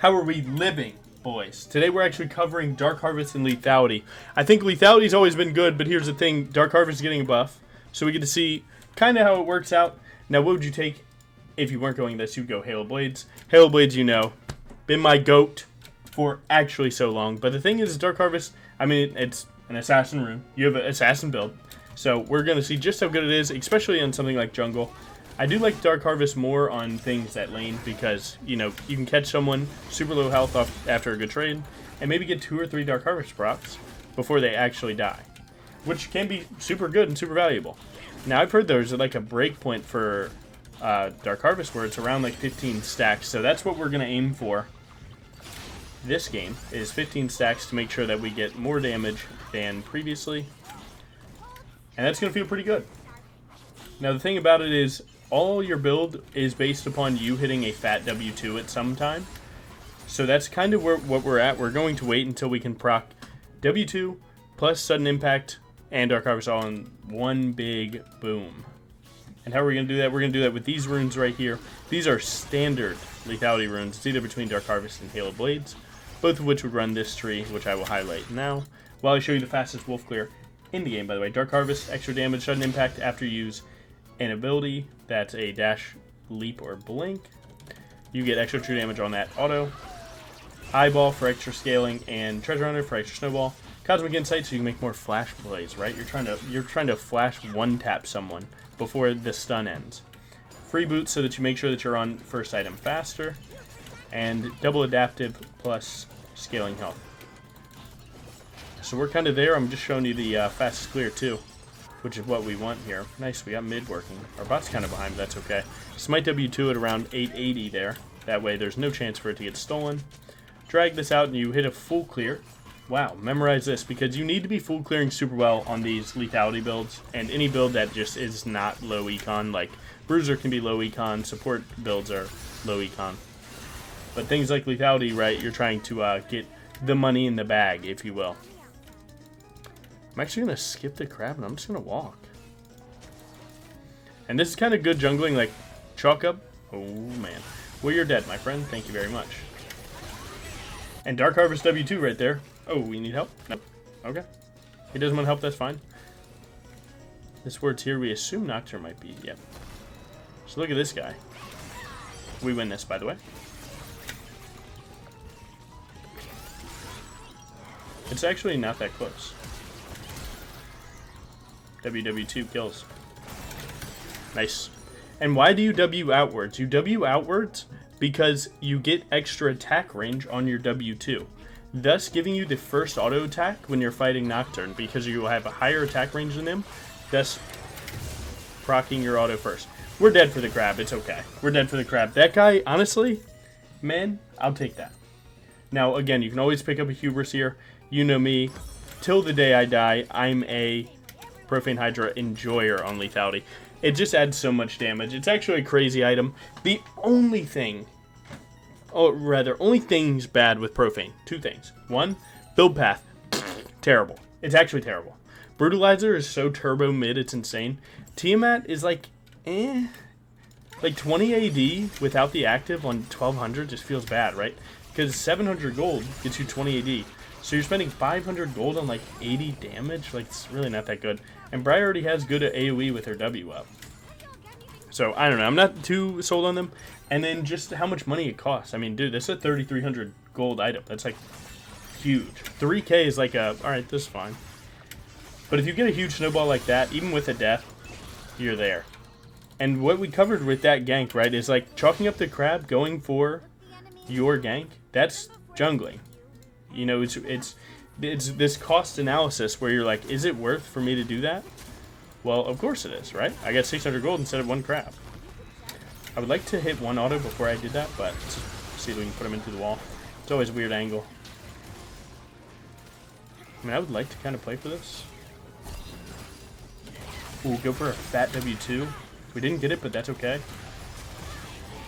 How are we living, boys? Today we're actually covering Dark Harvest and Lethality. I think Lethality's always been good, but here's the thing. Dark Harvest is getting a buff, so we get to see kind of how it works out. Now, what would you take if you weren't going this? You'd go Halo Blades. Halo Blades, you know, been my GOAT for actually so long. But the thing is, Dark Harvest, I mean, it's an assassin rune. You have an assassin build. So we're going to see just how good it is, especially on something like jungle. I do like Dark Harvest more on things that lane because, you know, you can catch someone super low health off after a good trade and maybe get 2 or 3 Dark Harvest procs before they actually die, which can be super good and super valuable. Now, I've heard there's like a break point for Dark Harvest where it's around like 15 stacks, so that's what we're going to aim for this game, is 15 stacks to make sure that we get more damage than previously, and that's going to feel pretty good. Now, the thing about it is, all your build is based upon you hitting a fat W2 at some time. So that's kind of what we're at. We're going to wait until we can proc W2 plus Sudden Impact and Dark Harvest all in one big boom. And how are we going to do that? We're going to do that with these runes right here. These are standard Lethality runes. It's either between Dark Harvest and Halo Blades, both of which would run this tree, which I will highlight now, while I show you the fastest wolf clear in the game, by the way. Dark Harvest, extra damage, Sudden Impact after you use an ability that's a dash, leap, or blink. You get extra true damage on that auto. Eyeball for extra scaling, and Treasure Hunter for extra snowball. Cosmic Insight so you can make more flash plays, right? You're trying to flash one tap someone before the stun ends. Free boot so that you make sure that you're on first item faster, and double adaptive plus scaling health. So we're kind of there. I'm just showing you the fastest clear too, which is what we want here. Nice, we got mid working. Our bot's kind of behind, but that's okay. Smite W2 at around 880 there. That way there's no chance for it to get stolen. Drag this out and you hit a full clear. Wow, memorize this, because you need to be full clearing super well on these Lethality builds, and any build that just is not low econ, like Bruiser can be low econ, support builds are low econ. But things like Lethality, right, you're trying to get the money in the bag, if you will. I'm actually going to skip the crab and I'm just going to walk. And this is kind of good jungling, like chalk up. Oh man. Well, you're dead, my friend. Thank you very much. And Dark Harvest W2 right there. Oh, we need help? Nope. Okay. He doesn't want help, that's fine. This word's here. We assume Nocturne might be. Yep. So look at this guy. We win this, by the way. It's actually not that close. WW2 kills. Nice. And why do you W outwards? You W outwards because you get extra attack range on your W2, thus giving you the first auto attack when you're fighting Nocturne, because you will have a higher attack range than him, thus proccing your auto first. We're dead for the crab. It's okay. We're dead for the crab. That guy, honestly, man, I'll take that. Now, again, you can always pick up a hubris here. You know me. Till the day I die, I'm a Profane Hydra enjoyer on Lethality. It just adds so much damage. It's actually a crazy item. The only thing, or rather, only things bad with Profane. 2 things. 1, build path. Terrible. It's actually terrible. Brutalizer is so turbo mid, it's insane. Tiamat is like, Like 20 AD without the active on 1200 just feels bad, right? Because 700 gold gets you 20 AD. So you're spending 500 gold on like 80 damage? Like, it's really not that good. And Briar already has good at AoE with her W up. So, I don't know. I'm not too sold on them. And then just how much money it costs. I mean, dude, this is a 3,300 gold item. That's like huge. 3k is like a, alright, this is fine. But if you get a huge snowball like that, even with a death, you're there. And what we covered with that gank, right, is like chalking up the crab, going for your gank. That's jungling. You know, it's this cost analysis where you're like, is it worth for me to do that? Well, of course it is, right? I got 600 gold instead of 1 crab. I would like to hit 1 auto before I did that, but let's see if we can put him into the wall. It's always a weird angle. I mean, I would like to kind of play for this. Ooh, go for a fat W2. We didn't get it, but that's okay.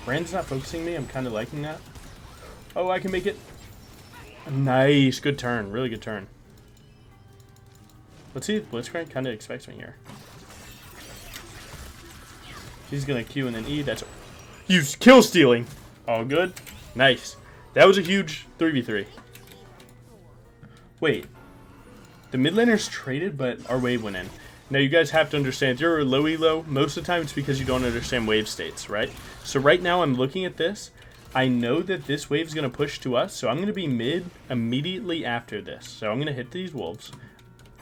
Brand's not focusing me. I'm kind of liking that. Oh, I can make it. Nice. Good turn. Really good turn. Let's see if Blitzcrank kind of expects me here. He's going to Q and then E. That's... You kill stealing. All good. Nice. That was a huge 3v3. Wait. The mid laners traded, but our wave went in. Now, you guys have to understand, if you're a low elo, most of the time it's because you don't understand wave states, right? So right now I'm looking at this. I know that this wave is going to push to us, so I'm going to be mid immediately after this. So I'm going to hit these wolves,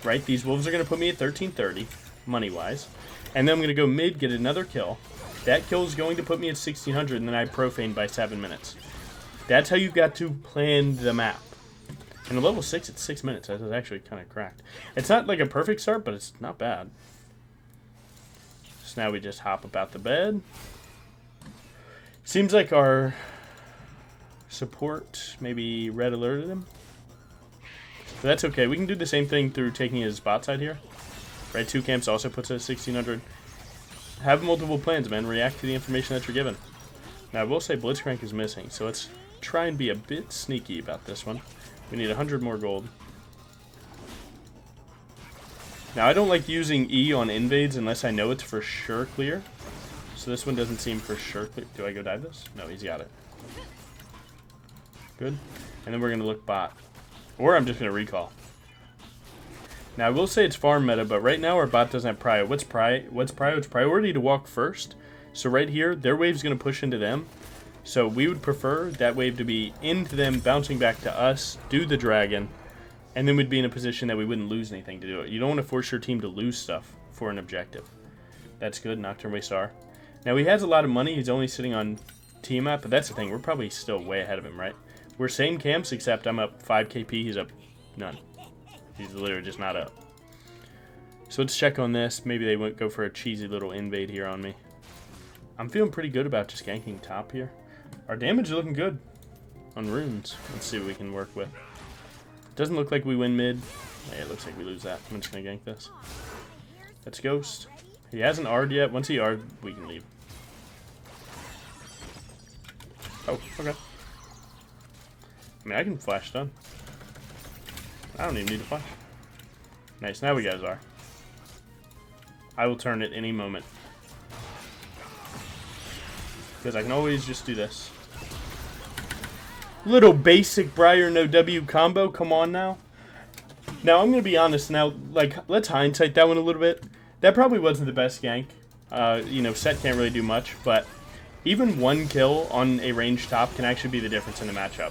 right? These wolves are going to put me at 1330, money-wise. And then I'm going to go mid, get another kill. That kill is going to put me at 1600, and then I profane by 7 minutes. That's how you got to plan the map. And a level 6 at 6 minutes, that is actually kind of cracked. It's not like a perfect start, but it's not bad. So now we just hop about the bed. Seems like our support maybe red alerted him. But that's okay. We can do the same thing through taking his bot side here. Right, 2 camps also puts us at 1600. Have multiple plans, man. React to the information that you're given. Now, I will say Blitzcrank is missing, so let's try and be a bit sneaky about this one. We need 100 more gold. Now, I don't like using E on invades unless I know it's for sure clear. So this one doesn't seem for sure clear. Do I go dive this? No, he's got it. Good. And then we're going to look bot. Or I'm just going to recall. Now, I will say it's farm meta, but right now our bot doesn't have prio. What's prio? It's priority to walk first. So right here, their wave's going to push into them. So we would prefer that wave to be into them, bouncing back to us, do the dragon, and then we'd be in a position that we wouldn't lose anything to do it. You don't want to force your team to lose stuff for an objective. That's good. Nocturne Waystar. Now, he has a lot of money. He's only sitting on Tiamat, but that's the thing. We're probably still way ahead of him, right? We're same camps, except I'm up 5 KP. He's up none. He's literally just not up. So let's check on this. Maybe they won't go for a cheesy little invade here on me. I'm feeling pretty good about just ganking top here. Our damage is looking good on runes. Let's see what we can work with. Doesn't look like we win mid. Yeah, it looks like we lose that. I'm just going to gank this. That's Ghost. He hasn't R'd yet. Once he R'd, we can leave. Oh, okay. I mean, I can flash stun. I don't even need to flash. Nice, now we guys are. I will turn at any moment. Because I can always just do this. Little basic Briar no W combo, come on now. Now, I'm going to be honest now, like, let's hindsight that one a little bit. That probably wasn't the best gank. You know, Set can't really do much, but even one kill on a ranged top can actually be the difference in the matchup.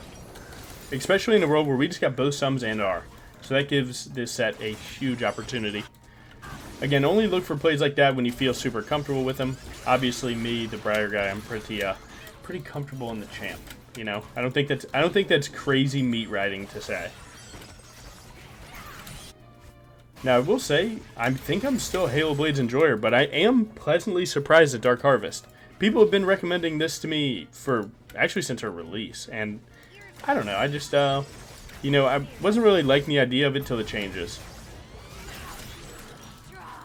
Especially in a world where we just got both sums and R. So that gives this set a huge opportunity. Again, only look for plays like that when you feel super comfortable with them. Obviously, me, the Briar guy, I'm pretty comfortable in the champ. You know, I don't think that's crazy meat riding to say. Now, I will say, I think I'm still a Halo Blades enjoyer, but I am pleasantly surprised at Dark Harvest. People have been recommending this to me for actually since her release, and I don't know. I just, you know, I wasn't really liking the idea of it till the changes.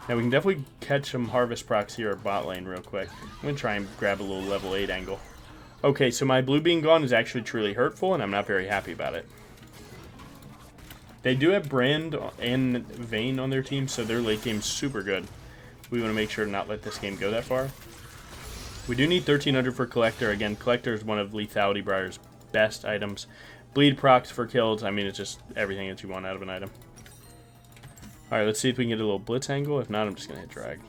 Now, we can definitely catch some Harvest procs here at bot lane real quick. I'm going to try and grab a little level 8 angle. Okay, so my blue being gone is actually truly hurtful, and I'm not very happy about it. They do have Brand and Vayne on their team, so their late game's super good. We want to make sure to not let this game go that far. We do need 1300 for Collector. Again, Collector is one of Lethality Briar's best items. Bleed procs for kills. I mean, it's just everything that you want out of an item. Alright, let's see if we can get a little blitz angle. If not, I'm just going to hit drag.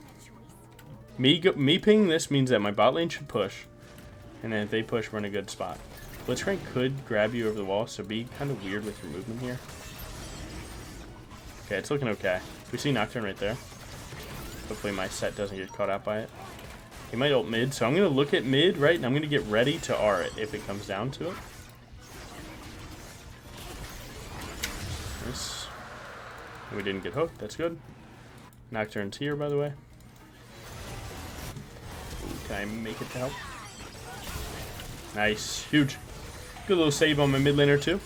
Me pinging this means that my bot lane should push. And then if they push, we're in a good spot. Blitzcrank could grab you over the wall, so be kind of weird with your movement here. Okay, it's looking okay. We see Nocturne right there. Hopefully my set doesn't get caught out by it. He might ult mid, so I'm going to look at mid, right? And I'm going to get ready to R it if it comes down to it. Nice. We didn't get hooked. That's good. Nocturne's here, by the way. Ooh, can I make it to help? Nice. Huge. Good little save on my mid laner, too.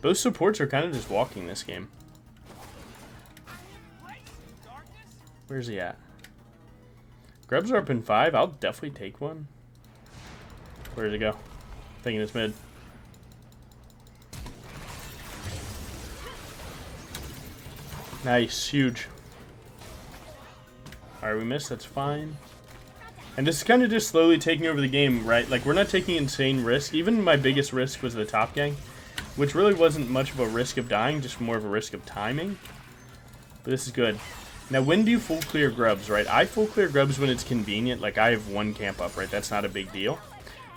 Both supports are kind of just walking this game. Where's he at? Grubs are up in 5. I'll definitely take one. Where did it go? Thinking it's mid. Nice. Huge. Alright, we missed. That's fine. And this is kind of just slowly taking over the game, right? Like, we're not taking insane risk. Even my biggest risk was the top gang, which really wasn't much of a risk of dying, just more of a risk of timing. But this is good. Now, when do you full clear grubs, right? I full clear grubs when it's convenient. Like, I have 1 camp up, right? That's not a big deal.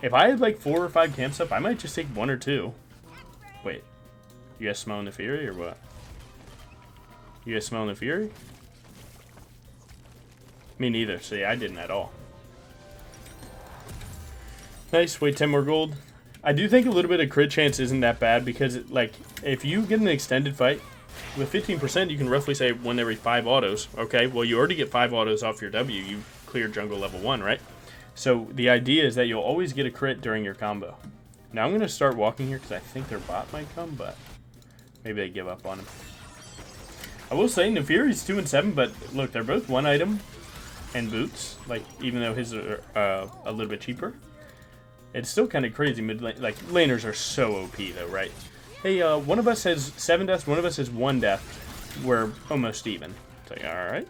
If I had, like, 4 or 5 camps up, I might just take 1 or 2. Wait. You guys smelling the fury, or what? You guys smelling the fury? Me neither. See, I didn't at all. Nice. Wait, 10 more gold. I do think a little bit of crit chance isn't that bad because, like, if you get an extended fight, with 15%, you can roughly say 1 every 5 autos. Okay, well, you already get 5 autos off your W. You cleared jungle level 1, right? So the idea is that you'll always get a crit during your combo. Now I'm going to start walking here because I think their bot might come, but maybe they give up on him. I will say, Nefiri's 2 and 7, but look, they're both 1 item and boots. Like, even though his are a little bit cheaper. It's still kind of crazy. Like, laners are so OP, though, right? Hey, one of us has 7 deaths, one of us has 1 death. We're almost even. It's like, alright.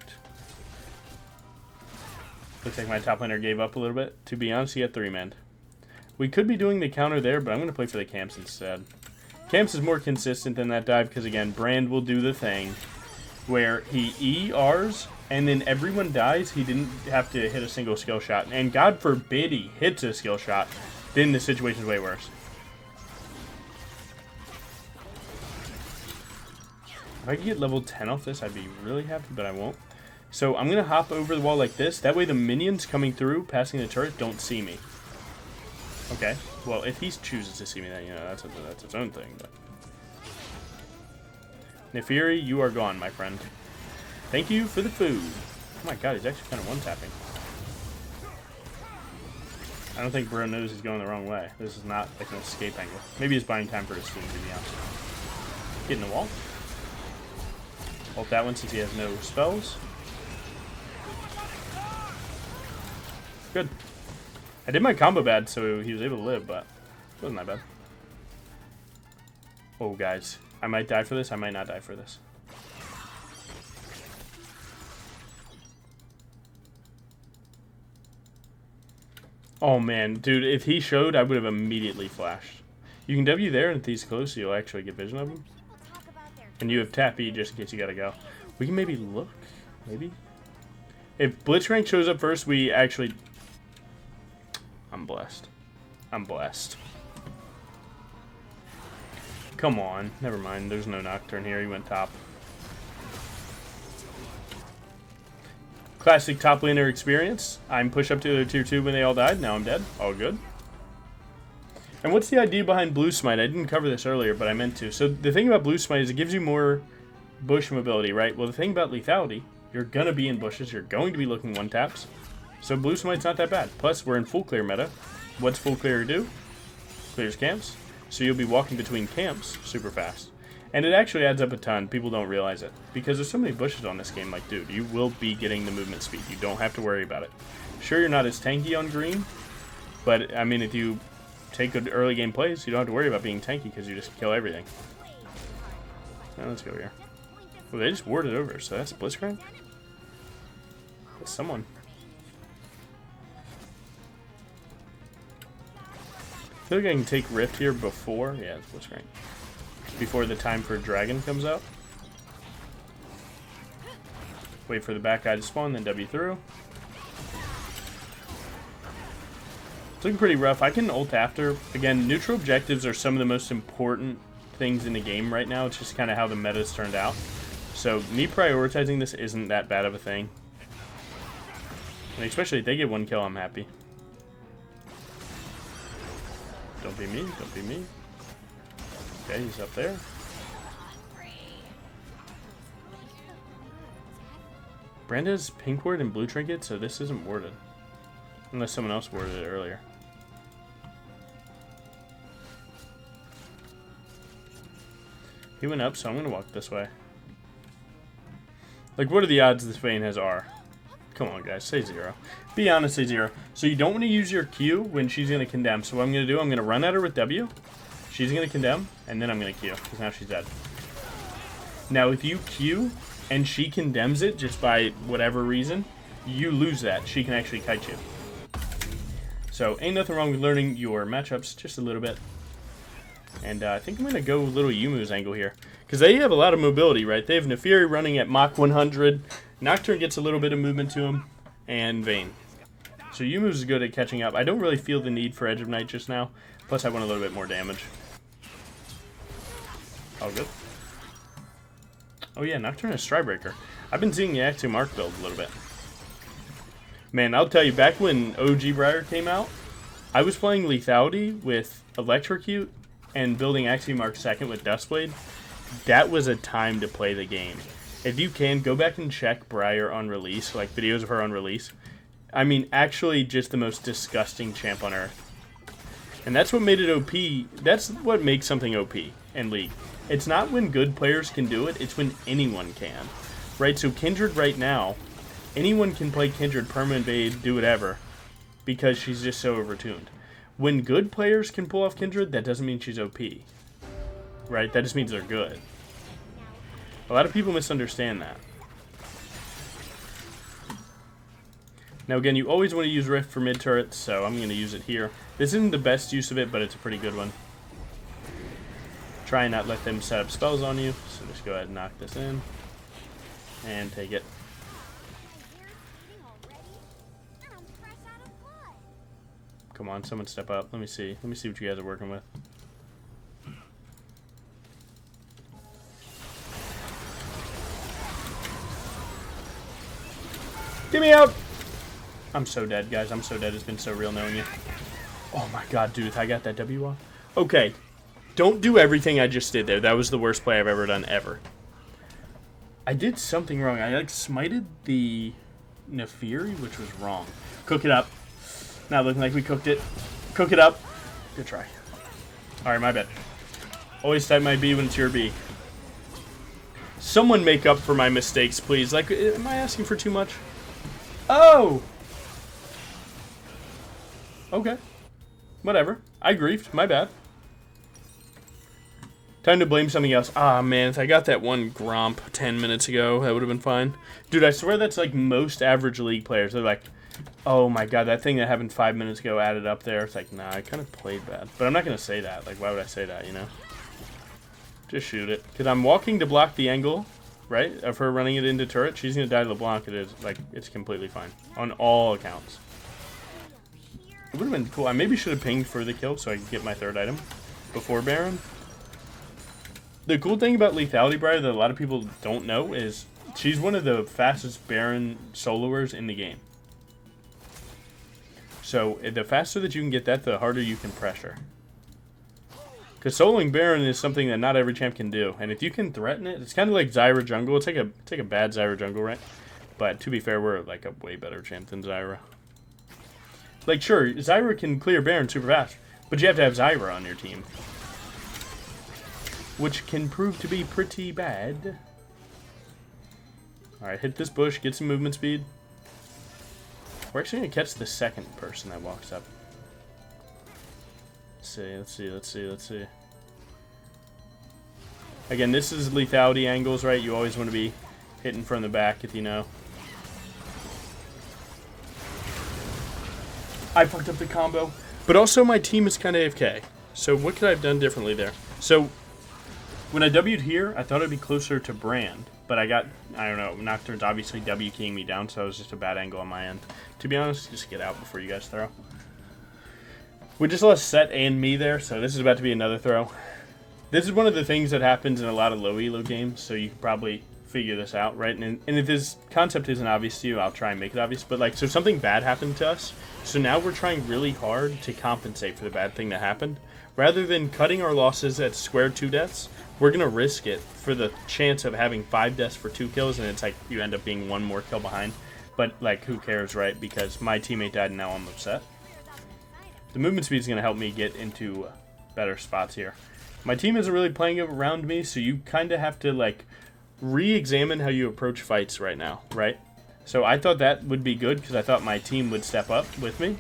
Looks like my top laner gave up a little bit. To be honest, he had 3-man. We could be doing the counter there, but I'm going to play for the camps instead. Camps is more consistent than that dive, because again, Brand will do the thing where he ERs, and then everyone dies. He didn't have to hit a single skill shot. And God forbid he hits a skill shot. Then the situation's way worse. If I could get level 10 off this, I'd be really happy, but I won't. So I'm going to hop over the wall like this. That way the minions coming through, passing the turret, don't see me. Okay. Well, if he chooses to see me, then, you know, that's its own thing. But Nefiri, you are gone, my friend. Thank you for the food. Oh my god, he's actually kind of one-tapping. I don't think bro knows he's going the wrong way. This is not like an escape angle. Maybe he's buying time for his team, to be honest. Get in the wall. Ult that one since he has no spells. Good. I did my combo bad, so he was able to live, but it wasn't that bad. Oh, guys. I might die for this. I might not die for this. Oh, man. Dude, if he showed, I would have immediately flashed. You can W there, and if he's close, you'll actually get vision of him. And you have tap E just in case you gotta go. We can maybe look. Maybe. If Blitzcrank shows up first, we actually... I'm blessed. I'm blessed. Come on. Never mind. There's no Nocturne here. He went top. Classic top laner experience. I'm push up to the tier 2 when they all died. Now I'm dead. All good. And what's the idea behind Blue Smite? I didn't cover this earlier, but I meant to. So the thing about Blue Smite is it gives you more bush mobility, right? Well, the thing about Lethality, you're going to be in bushes. You're going to be looking one-taps. So Blue Smite's not that bad. Plus, we're in full clear meta. What's full clear do? Clears camps. So you'll be walking between camps super fast. And it actually adds up a ton. People don't realize it. Because there's so many bushes on this game. Like, dude, you will be getting the movement speed. You don't have to worry about it. Sure, you're not as tanky on green. But, I mean, if you take good early game plays, you don't have to worry about being tanky because you just kill everything. Now, let's go here. Well, they just warded over. So that's Blitzcrank? That's someone. I feel like I can take Rift here before. Yeah, it's Blitzcrank. Before the time for Dragon comes out. Wait for the back guy to spawn, then W through. It's looking pretty rough. I can ult after. Again, neutral objectives are some of the most important things in the game right now. It's just kind of how the meta's turned out. So me prioritizing this isn't that bad of a thing. And especially if they get 1 kill, I'm happy. Don't be me. Don't be me. Okay, he's up there. Brand has pink ward and blue trinket, so this isn't warded. Unless someone else warded it earlier. He went up, so I'm going to walk this way. Like, what are the odds this Vayne has R? Come on, guys, say 0. Be honest, say 0. So you don't want to use your Q when she's going to condemn. So what I'm going to do, I'm going to run at her with W. She's going to condemn, and then I'm going to Q, because now she's dead. Now, if you Q, and she condemns it just by whatever reason, you lose that. She can actually kite you. So ain't nothing wrong with learning your matchups just a little bit. And I think I'm going to go a little Yumu's angle here. Because they have a lot of mobility, right? They have Neferi running at Mach 100. Nocturne gets a little bit of movement to him. And Vayne. So Yumu's is good at catching up. I don't really feel the need for Edge of Night just now. Plus I want a little bit more damage. All good. Oh yeah, Nocturne has Strybreaker. I've been seeing the Axiom Arc build a little bit. Man, I'll tell you, back when OG Briar came out, I was playing Lethality with Electrocute and building Axiom Arc 2nd with Duskblade. That was a time to play the game. If you can, go back and check Briar on release, like videos of her on release. I mean, actually just the most disgusting champ on Earth. And that's what made it OP. That's what makes something OP in League. It's not when good players can do it, it's when anyone can. Right, so Kindred right now, anyone can play Kindred, perma-invade, do whatever, because she's just so overtuned. When good players can pull off Kindred, that doesn't mean she's OP. Right, that just means they're good. A lot of people misunderstand that. Now again, you always want to use Rift for mid-turrets, so I'm going to use it here. This isn't the best use of it, but it's a pretty good one. Try and not let them set up spells on you, so just go ahead and knock this in. And take it. Come on, someone step up. Let me see. Let me see what you guys are working with. Get me out! I'm so dead, guys. I'm so dead. It's been so real knowing you. Oh my god, dude. I got that W off. Okay. Don't do everything I just did there. That was the worst play I've ever done, ever. I did something wrong. I, like, smited the Neferi, which was wrong. Cook it up. Not looking like we cooked it. Cook it up. Good try. Alright, my bad. Always type my B when it's your B. Someone make up for my mistakes, please. Like, am I asking for too much? Oh! Okay. Whatever. I griefed. My bad. Time to blame something else. Ah, man, if I got that one Gromp 10 minutes ago, that would have been fine. Dude, I swear that's like most average League players. They're like, oh my god, that thing that happened 5 minutes ago added up there. It's like, nah, I kind of played bad. But I'm not going to say that. Like, why would I say that, you know? Just shoot it. Because I'm walking to block the angle, right, of her running it into turret. She's going to die to LeBlanc. It is, like, it's completely fine. On all accounts. It would have been cool. I maybe should have pinged for the kill so I could get my third item before Baron. The cool thing about Lethality Briar that a lot of people don't know is she's one of the fastest Baron soloers in the game. So the faster that you can get that, the harder you can pressure. Because soloing Baron is something that not every champ can do. And if you can threaten it, it's kind of like Zyra jungle. It's like a bad Zyra jungle, right? But to be fair, we're like a way better champ than Zyra. Like, sure, Zyra can clear Baron super fast, but you have to have Zyra on your team. Which can prove to be pretty bad. Alright, hit this bush, get some movement speed. We're actually going to catch the second person that walks up. Let's see. Again, this is lethality angles, right? You always want to be hitting from the back if you know. I fucked up the combo. But also my team is kind of AFK. So what could I have done differently there? So when I W'd here, I thought I'd be closer to Brand. But I got, I don't know, Nocturne's obviously W keying me down, so it was just a bad angle on my end. To be honest, just get out before you guys throw. We just lost Set and me there, so this is about to be another throw. This is one of the things that happens in a lot of low elo games, so you can probably figure this out, right? And if this concept isn't obvious to you, I'll try and make it obvious. But like, so something bad happened to us, so now we're trying really hard to compensate for the bad thing that happened. Rather than cutting our losses at square 2 deaths, we're going to risk it for the chance of having 5 deaths for 2 kills, and it's like you end up being 1 more kill behind. But like, who cares, right? Because my teammate died and now I'm upset. The movement speed is going to help me get into better spots here. My team isn't really playing around me, so you kind of have to like re-examine how you approach fights right now, right? So I thought that would be good because I thought my team would step up with me.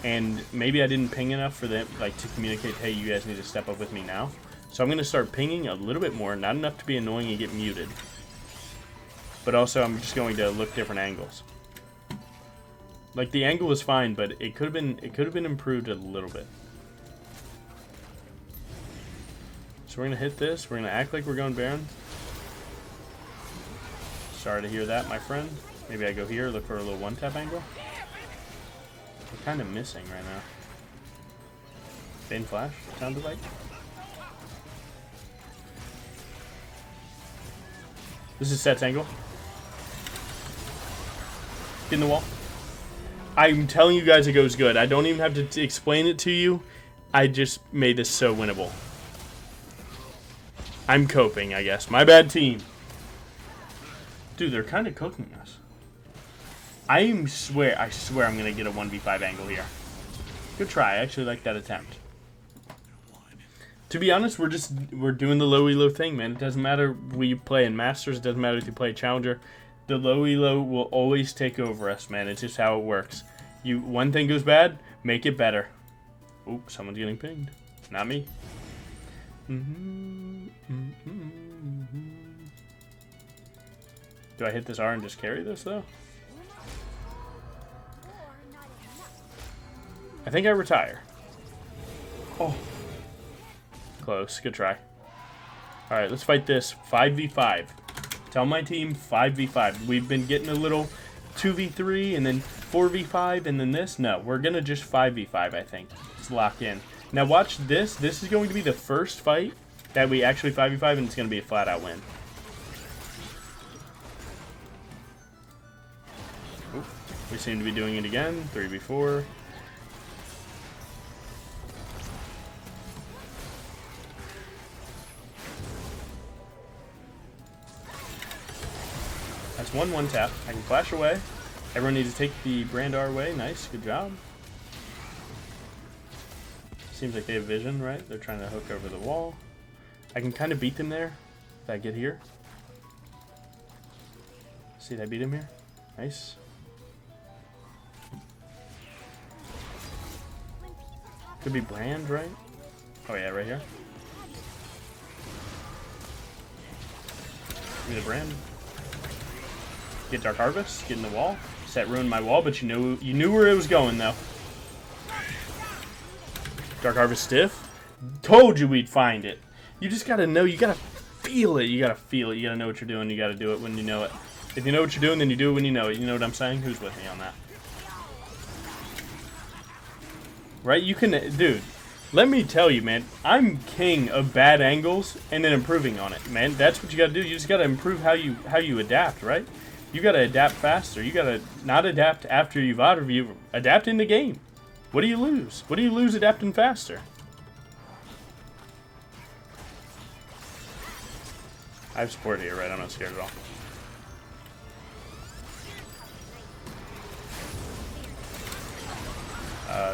And maybe I didn't ping enough for them like to communicate, hey, you guys need to step up with me now. So I'm going to start pinging a little bit more, not enough to be annoying and get muted. But also I'm just going to look different angles. Like, the angle was fine, but it could have been improved a little bit. So we're gonna hit this. We're gonna act like we're going Baron. Sorry to hear that, my friend. Maybe I go here, look for a little one-tap angle. We're kind of missing right now. Bane flash, sounded like. This is Set's angle. Get in the wall. I'm telling you guys it goes good. I don't even have to explain it to you. I just made this so winnable. I'm coping, I guess. My bad, team. Dude, they're kind of cooking us. I swear I'm going to get a 1v5 angle here. Good try. I actually like that attempt. To be honest, we're doing the low elo thing, man. It doesn't matter we play in Masters. It doesn't matter if you play Challenger. The low elo will always take over us, man. It's just how it works. One thing goes bad, make it better. Oop, someone's getting pinged. Not me. Do I hit this R and just carry this, though? I think I retire. Oh. Close. Good try. Alright, let's fight this 5v5. Tell my team 5v5. We've been getting a little 2v3 and then 4v5 and then this. No, we're going to just 5v5, I think. Let's lock in. Now watch this. This is going to be the first fight that we actually 5v5 and it's going to be a flat-out win. Oop. We seem to be doing it again. 3v4. That's one tap. I can flash away. Everyone needs to take the Brandar away. Nice, good job. Seems like they have vision, right? They're trying to hook over the wall. I can kind of beat them there if I get here. See, did I beat him here? Nice. Could be Brand, right? Oh yeah, right here. Give me the Brand. Get Dark Harvest, get in the wall. Set ruined my wall, but you knew where it was going though. Dark Harvest stiff. Told you we'd find it. You just gotta know, you gotta feel it. You gotta feel it. You gotta know what you're doing. You gotta do it when you know it. If you know what you're doing, then you do it when you know it. You know what I'm saying? Who's with me on that? Right? You can, dude. Let me tell you, man. I'm king of bad angles and then improving on it, man. That's what you gotta do. You just gotta improve how you adapt, right? You gotta adapt faster. You gotta not adapt after you've out-reviewed. Adapt in the game. What do you lose? What do you lose adapting faster? I have support here, right? I'm not scared at all.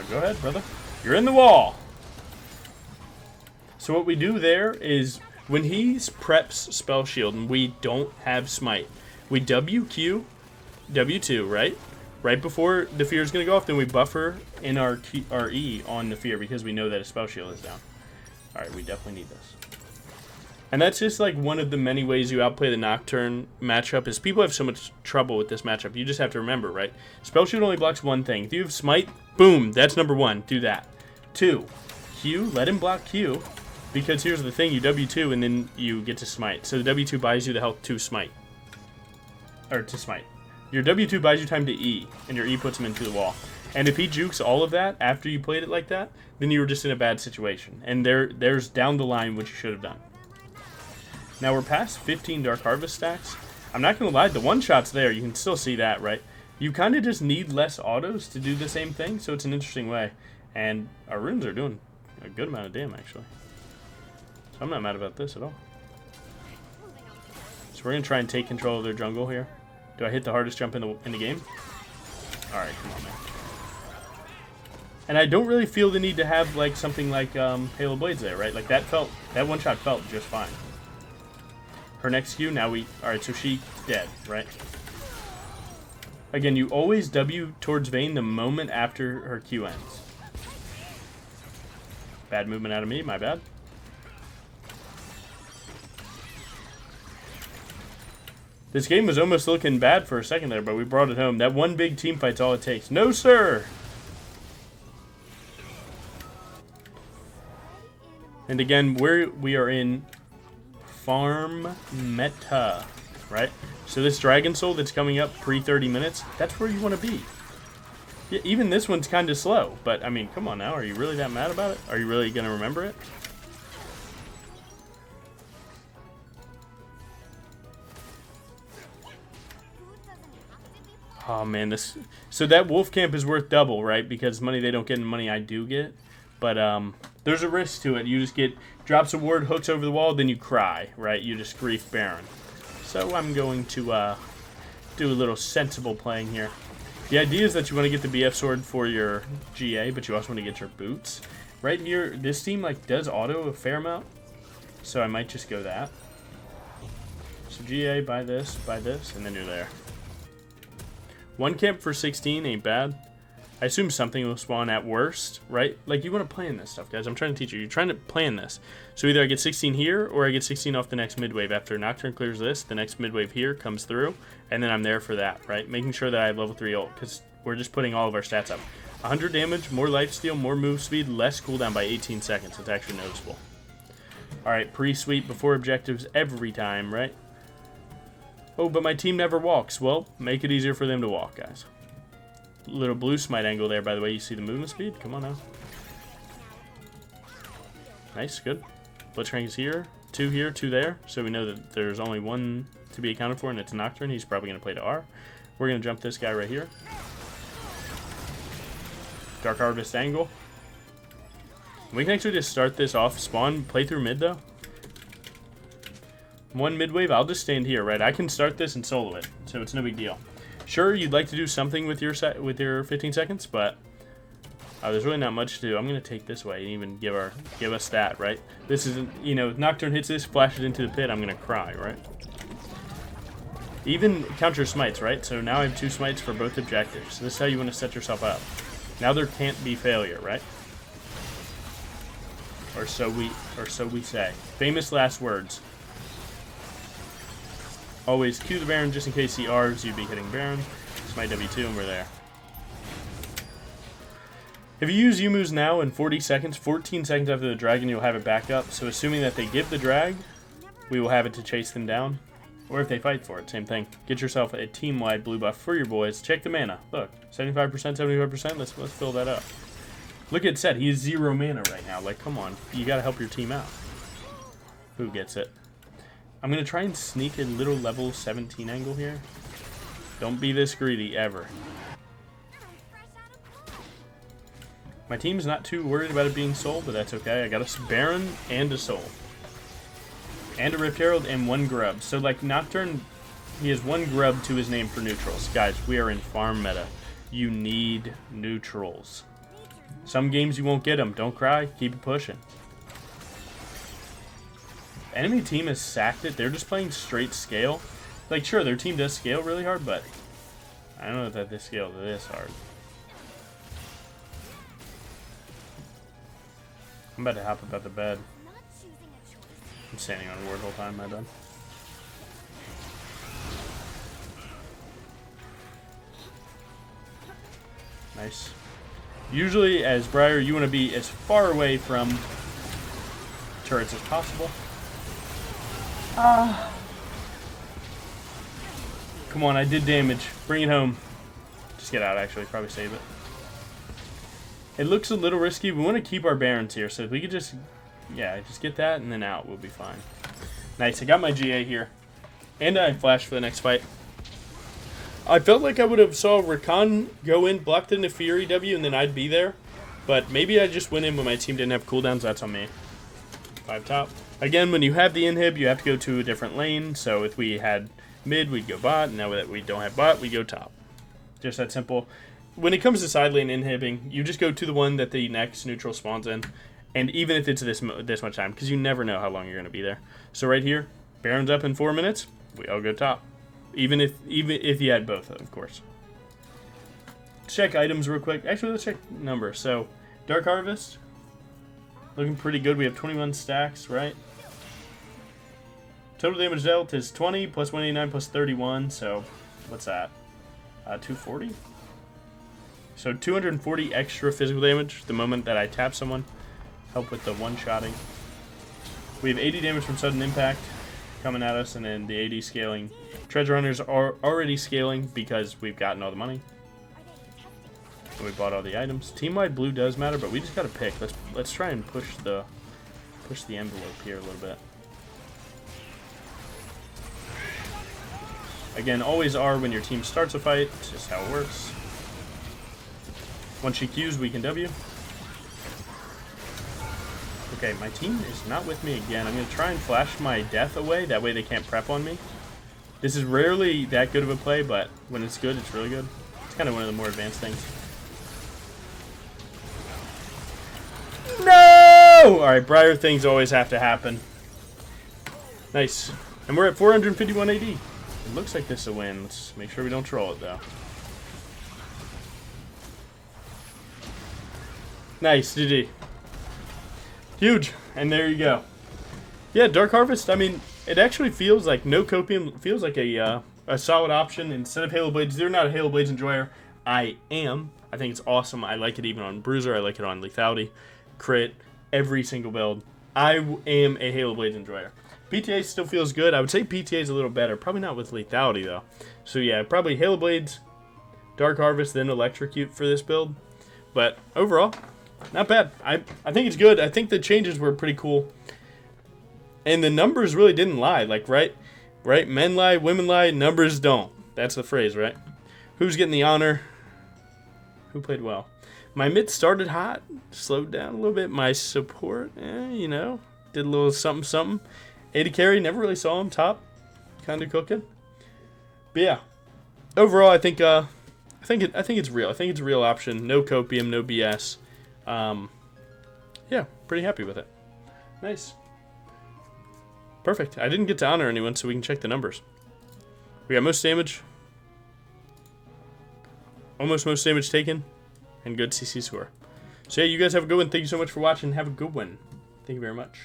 Go ahead, brother. You're in the wall. So what we do there is when he preps Spell Shield and we don't have Smite, we WQ, W2, right? Right before the fear is going to go off, then we buffer in our E on the fear because we know that a Spell Shield is down. Alright, we definitely need this. And that's just like one of the many ways you outplay the Nocturne matchup is people have so much trouble with this matchup. You just have to remember, right? Spell Shield only blocks one thing. If you have Smite, boom, that's number one. Do that. 2, Q, let him block Q. Because here's the thing, you W2 and then you get to Smite. So the W2 buys you the health to Smite. Or to Smite. Your W2 buys you time to E, and your E puts him into the wall. And if he jukes all of that after you played it like that, then you were just in a bad situation. And there's down the line what you should have done. Now we're past 15 Dark Harvest stacks. I'm not going to lie, the one-shot's there. You can still see that, right? You kind of just need less autos to do the same thing, so it's an interesting way. And our runes are doing a good amount of damage, actually. So I'm not mad about this at all. So we're going to try and take control of their jungle here. Do I hit the hardest jump in the game? Alright, come on, man. And I don't really feel the need to have like something like Halo Blades there, right? Like that one shot felt just fine. Her next Q, now alright, so she dead, right? Again, you always W towards Vayne the moment after her Q ends. Bad movement out of me, my bad. This game was almost looking bad for a second there, but we brought it home. That one big team fight's all it takes. No, sir! And again, we are in farm meta, right? So this Dragon Soul that's coming up pre-30 minutes, that's where you want to be. Yeah, even this one's kind of slow, but I mean, come on now. Are you really that mad about it? Are you really going to remember it? Oh man, this. So that wolf camp is worth double, right? Because money they don't get and money I do get. But there's a risk to it. You just get drops a ward, hooks over the wall, then you cry, right? You just grief Baron. So I'm going to do a little sensible playing here. The idea is that you want to get the BF sword for your GA, but you also want to get your boots. Right here, this team like does auto a fair amount, so I might just go that. So GA, buy this, and then you're there. One camp for 16 ain't bad. I assume something will spawn at worst, right? Like, you want to plan this stuff, guys. I'm trying to teach you. You're trying to plan this. So either I get 16 here, or I get 16 off the next midwave. After Nocturne clears this, the next midwave here comes through, and then I'm there for that, right? Making sure that I have level 3 ult, because we're just putting all of our stats up. 100 damage, more lifesteal, more move speed, less cooldown by 18 seconds. It's actually noticeable. Alright, pre-sweep before objectives every time, right? Oh, but my team never walks. Well, make it easier for them to walk, guys. Little blue smite angle there, by the way. You see the movement speed? Come on now. Nice, good. Blitzcrank is here, 2 there. So we know that there's only one to be accounted for, and it's Nocturne. He's probably going to play to R. We're going to jump this guy right here. Dark Harvest angle. We can actually just start this off spawn, play through mid though. One midwave, I'll just stand here, right? I can start this and solo it, so it's no big deal. Sure, you'd like to do something with your 15 seconds, but there's really not much to do. I'm gonna take this way and even give us that, right? This isn't, you know, Nocturne hits this, flashes into the pit, I'm gonna cry, right? Even counter smites, right? So now I have 2 smites for both objectives. This is how you want to set yourself up. Now there can't be failure, right? Or so we say. Famous last words. Always Q the Baron just in case he Rs, you'd be hitting Baron. It's my W2 and we're there. If you use Yumu's now in 40 seconds, 14 seconds after the dragon, you'll have it back up. So assuming that they give the drag, we will have it to chase them down. Or if they fight for it, same thing. Get yourself a team-wide blue buff for your boys. Check the mana. Look, 75%, 75%. Let's fill that up. Look at Set. He has 0 mana right now. Like, come on. You got to help your team out. Who gets it? I'm going to try and sneak a little level 17 angle here. Don't be this greedy, ever. My team's not too worried about it being soul, but that's okay. I got a Baron and a soul. And a Rift Herald and 1 grub. So, like, Nocturne, he has 1 grub to his name for neutrals. Guys, we are in farm meta. You need neutrals. Some games you won't get them. Don't cry. Keep it pushing. Enemy team has sacked it. They're just playing straight scale. Like, sure, their team does scale really hard, but I don't know that they scale this hard. I'm about to hop up out the bed. I'm standing on a ward the whole time, my bad. Nice. Usually, as Briar, you want to be as far away from turrets as possible. Come on, I did damage. Bring it home. Just get out, actually. Probably save it. It looks a little risky. We want to keep our Barons here, so if we could just... yeah, just get that and then out. We'll be fine. Nice. I got my GA here. And I flashed for the next fight. I felt like I would have saw Rakan go in, blocked into Fury W, and then I'd be there. But maybe I just went in when my team didn't have cooldowns. That's on me. 5 top. Again, when you have the inhib, you have to go to a different lane. So if we had mid, we'd go bot. Now that we don't have bot, we go top. Just that simple. When it comes to side lane inhibbing, you just go to the one that the next neutral spawns in. And even if it's this much time, because you never know how long you're going to be there. So right here, Baron's up in 4 minutes. We all go top. Even if you had both, of course. Check items real quick. Actually, let's check numbers. So, Dark Harvest, looking pretty good. We have 21 stacks, right? Total damage dealt is 20 plus 189 plus 31. So what's that? 240. So 240 extra physical damage the moment that I tap someone. Help with the one-shotting. We have 80 damage from sudden impact coming at us, and then the AD scaling. Treasure hunters are already scaling because we've gotten all the money. And we bought all the items. Team-wide blue does matter, but we just gotta pick. Let's try and push the envelope here a little bit. Again, always R when your team starts a fight. It's just how it works. Once she Qs, we can W. Okay, my team is not with me again. I'm going to try and flash my death away. That way they can't prep on me. This is rarely that good of a play, but when it's good, it's really good. It's kind of one of the more advanced things. No! Alright, Briar things always have to happen. Nice. And we're at 451 AD. It looks like this is a win. Let's make sure we don't troll it, though. Nice, GG. Huge. And there you go. Yeah, Dark Harvest, I mean, it actually feels like no copium. Feels like a solid option. Instead of Halo Blades, they're not a Halo Blades enjoyer. I am. I think it's awesome. I like it even on Bruiser. I like it on Lethality, Crit, every single build. I am a Halo Blades enjoyer. PTA still feels good. I would say PTA is a little better. Probably not with Lethality, though. So, yeah, probably Halo Blades, Dark Harvest, then Electrocute for this build. But overall, not bad. I think it's good. I think the changes were pretty cool. And the numbers really didn't lie. Like, right? Men lie, women lie, numbers don't. That's the phrase, right? Who's getting the honor? Who played well? My mid started hot, slowed down a little bit. My support, you know, did a little something, something. 80 carry, never really saw him top. Kind of cooking. But yeah, overall, I think it's real. I think it's a real option. No copium, no BS. Yeah, pretty happy with it. Nice. Perfect. I didn't get to honor anyone, so we can check the numbers. We got most damage. Almost most damage taken. And good CC score. So yeah, you guys have a good one. Thank you so much for watching. Have a good one. Thank you very much.